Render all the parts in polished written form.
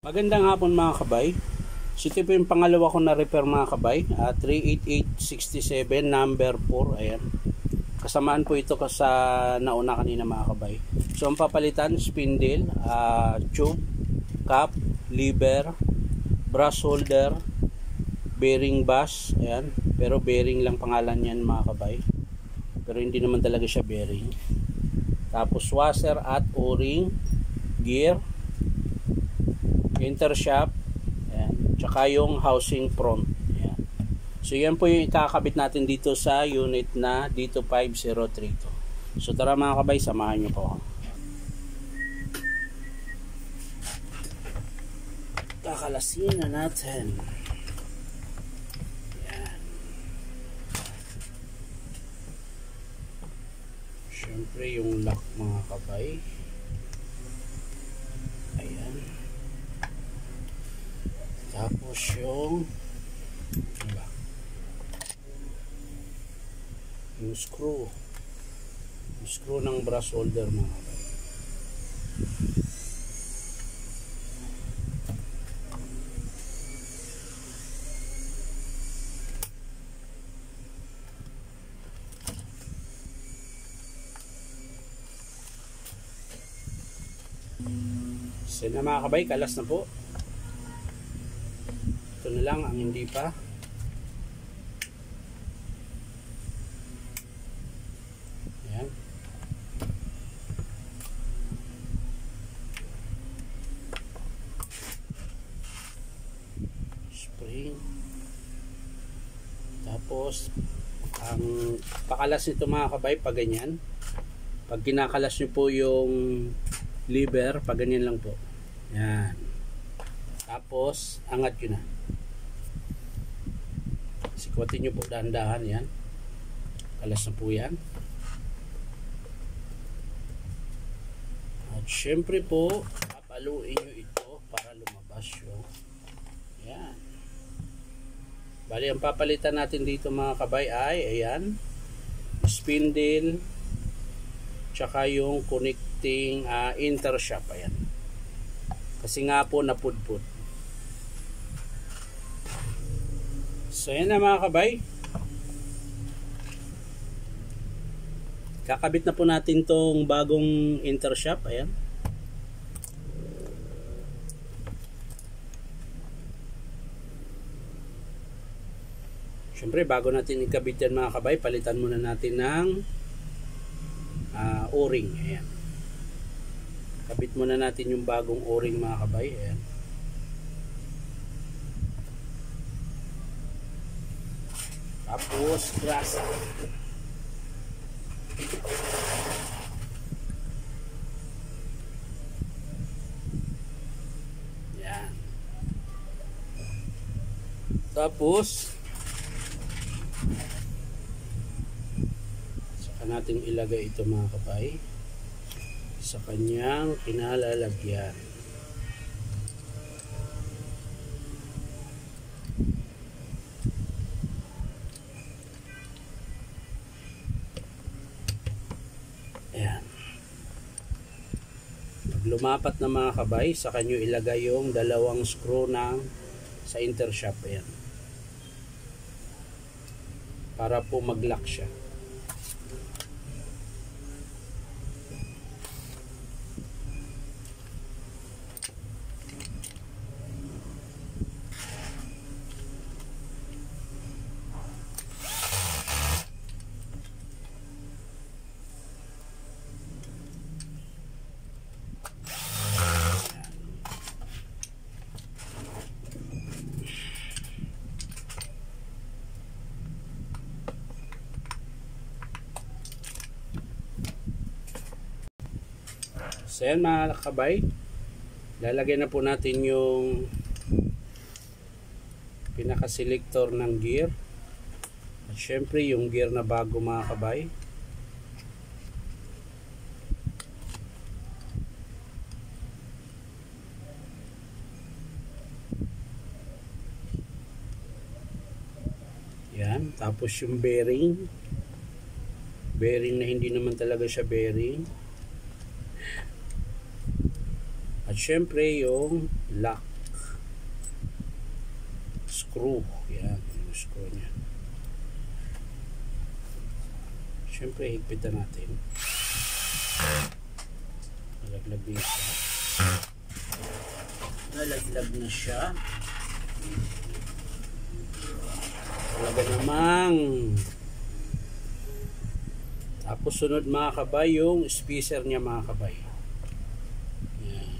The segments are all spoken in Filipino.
Magandang hapon mga kabay. So ito po yung pangalawa ko na repair mga kabay, 38867 number 4. Ayan. Kasamaan po ito sa nauna kanina mga kabay. So ang papalitan, spindle, tube, cap, lever, brush holder, bearing bus. Ayan. Pero bearing lang pangalan yan mga kabay. Pero hindi naman talaga siya bearing. Tapos washer at o-ring, gear, intershaft, ayan, tsaka yung housing front. Ayan. So yan po yung ikakabit natin dito sa unit na dito 5032. So tara mga kabay, samahan nyo po ako. Kakalasin na natin. Ayan. Siyempre yung lock mga kabay. Ayan. Tapos yung screw ng brush holder mga kabay. So na mga kabay, kalas na po. Ito na lang ang hindi pa. Ayan. Spring. Tapos ang pakalas nito mga kabay pag ganyan. Pag kinakalas nyo po yung lever, pag ganyan lang po. Ayan. Tapos angat nyo na. Sikwatin nyo po dahan-dahan yan. Kalas na po yan. At syempre po papaluin nyo ito para lumabas yung yan. Bali ang papalitan natin dito mga kabay ay ayan, spindle tsaka yung connecting intershaft. Ayan, kasi nga po napudpud. So yan na mga kabay, kakabit na po natin tong bagong intershaft. Ayan. Siyempre bago natin ikabit yan mga kabay, palitan muna natin ng o-ring. Ayan. Kabit muna natin yung bagong o-ring mga kabay. Ayan. Tapos grasa. Yan. Tapos saka natin ilagay ito mga kabay sa kanyang kinalalagyan. Ayan. Pag lumapat na mga kabay, sa kanyo ilagay yung dalawang screw ng sa intershaft. Ayan. Para po mag-lock siya. So yan mga kabay, lalagay na po natin yung pinaka-selector ng gear at syempre yung gear na bago mga kabay. Yan, tapos yung bearing na hindi naman talaga siya bearing. At syempre yung lock. screw. Yan, yung screw niya. Siyempre, higpitan natin. Nalaglag na siya. Nalaglag na siya. Talaga namang. Tapos sunod mga kabay, yung spacer niya mga kabay. Yan.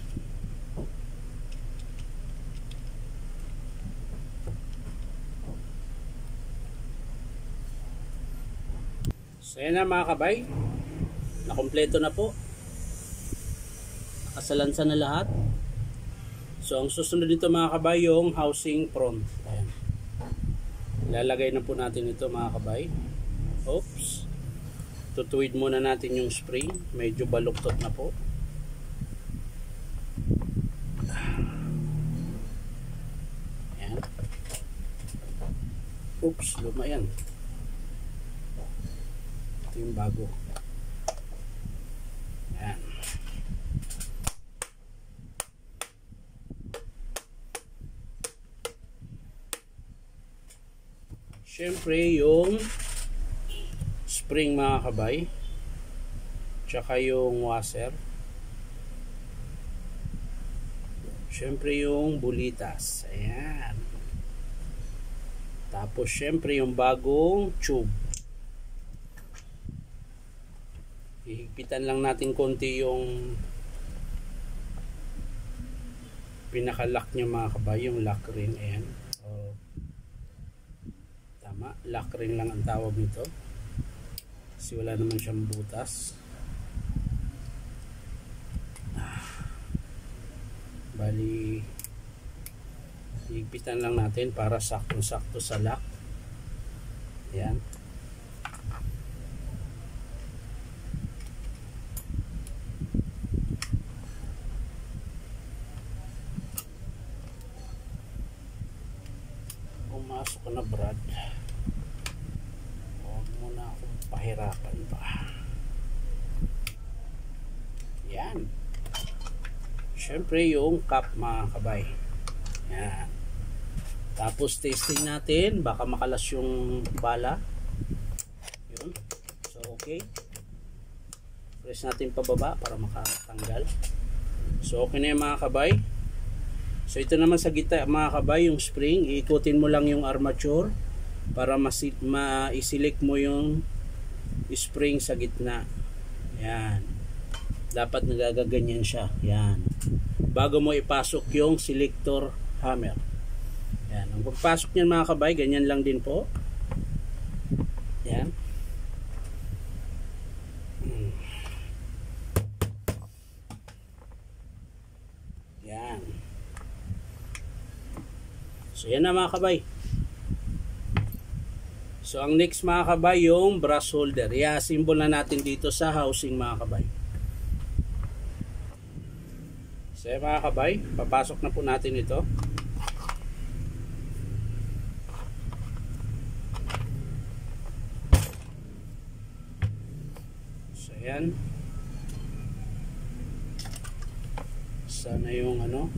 So yan na mga kabay. Nakompleto na po. Nakasalansa na lahat. So ang susunod dito mga kabay, yung housing front. Ayan. Ilalagay na po natin ito mga kabay. Oops. Tutuwid muna natin yung spring. Medyo baluktot na po. Ayan. Oops, luma yan. Ito yung bago. Ayan. Siyempre yung spring mga kabay, tsaka yung washer, syempre yung bulitas, ayan, tapos syempre yung bagong tube. Ihigpitan lang natin konti yung pinaka-lock nya mga kabay, yung lock ring. Ayan, so, tama, lock ring lang ang tawag nito kasi wala naman siyang butas. Bali, higpitan lang natin para sakto-sakto sa lock. Ayan. Pumasok ko na, Brad. Huwag mo na akong pahirapan pa. Yan. Siyempre yung cap mga kabay. Yan. Tapos testing natin. Baka makalas yung bala. Yun. So okay. Press natin pababa para makatanggal. So okay na yung mga kabay. So ito naman sa gitna mga kabay, yung spring. Iikutin mo lang yung armature para ma-select mo yung spring sa gitna. Yan. Dapat nagagaganyan siya. Yan. Bago mo ipasok yung selector hammer. Yan. Ang pagpasok niyan mga kabay, ganyan lang din po. Yan. Yan. So yan na mga kabay. So ang next mga kabay, yung brush holder. I-assemble na natin dito sa housing mga kabay. So mga kabay, papasok na po natin ito. So yan. Sana yung ano,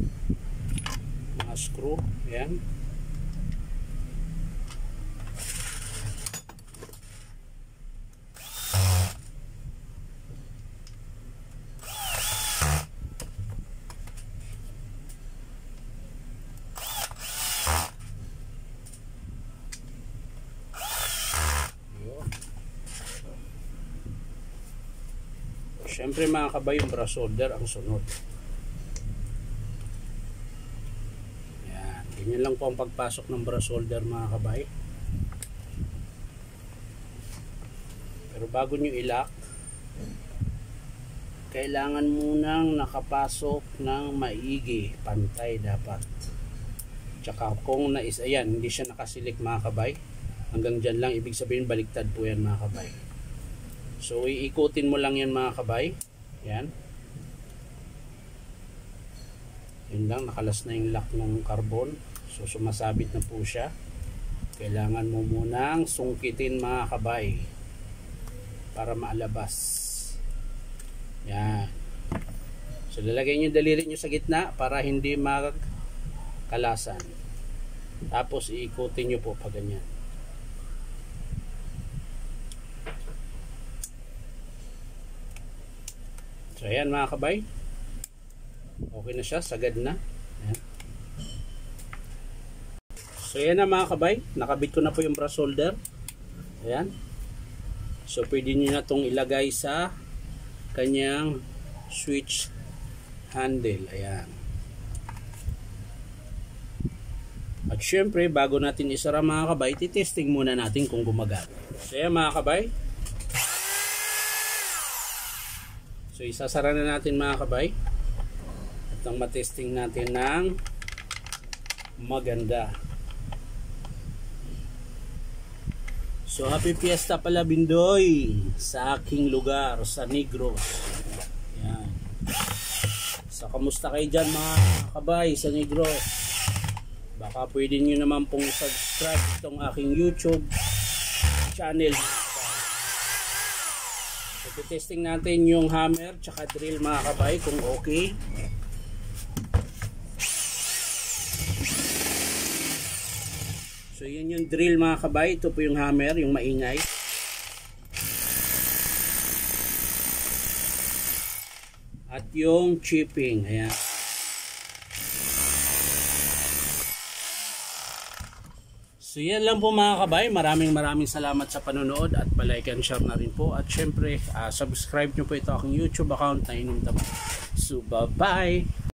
mga screw. Yan. Siyempre mga kabay, yung brush holder ang sunod. Yan. Ganyan lang po ang pagpasok ng brush holder mga kabay. Pero bago nyo i-lock, kailangan munang nakapasok ng maigi. Pantay dapat. Tsaka kung ayan, hindi siya nakasilik mga kabay, hanggang dyan lang, ibig sabihin baliktad po yan mga kabay. So iikutin mo lang yan mga kabay. Yan. Yun lang, nakalas na yung lock ng carbon. So sumasabit na po siya. Kailangan mo munang sungkitin mga kabay para maalabas. Yan. So lalagay nyo yung daliri nyo sa gitna para hindi magkalasan. Tapos iikutin nyo po pa ganyan. So ayan mga kabay, okay na siya, sagad na. Ayan. So ayan na mga kabay, nakabit ko na po yung brush holder. Ayan. So pwede nyo na itong ilagay sa kanyang switch handle. Ayan. At syempre, bago natin isara mga kabay, titesting muna natin kung gumagana. So ayan mga kabay. So isasara na natin mga kabay. At ang matesting natin ng maganda. So happy fiesta pala Bindoy sa aking lugar, sa Negros. Yan. So kamusta kayo dyan mga kabay sa Negros? Baka pwede nyo naman pong subscribe itong aking YouTube channel. So testing natin yung hammer tsaka drill mga kabay kung okay. So yun yung drill mga kabay. Ito po yung hammer, yung maingay. At yung chipping. Ayan. So yan lang po mga kabay. Maraming salamat sa panonood. At palike and share na rin po. At syempre subscribe nyo po ito aking YouTube account na Inom Taba. So bye bye.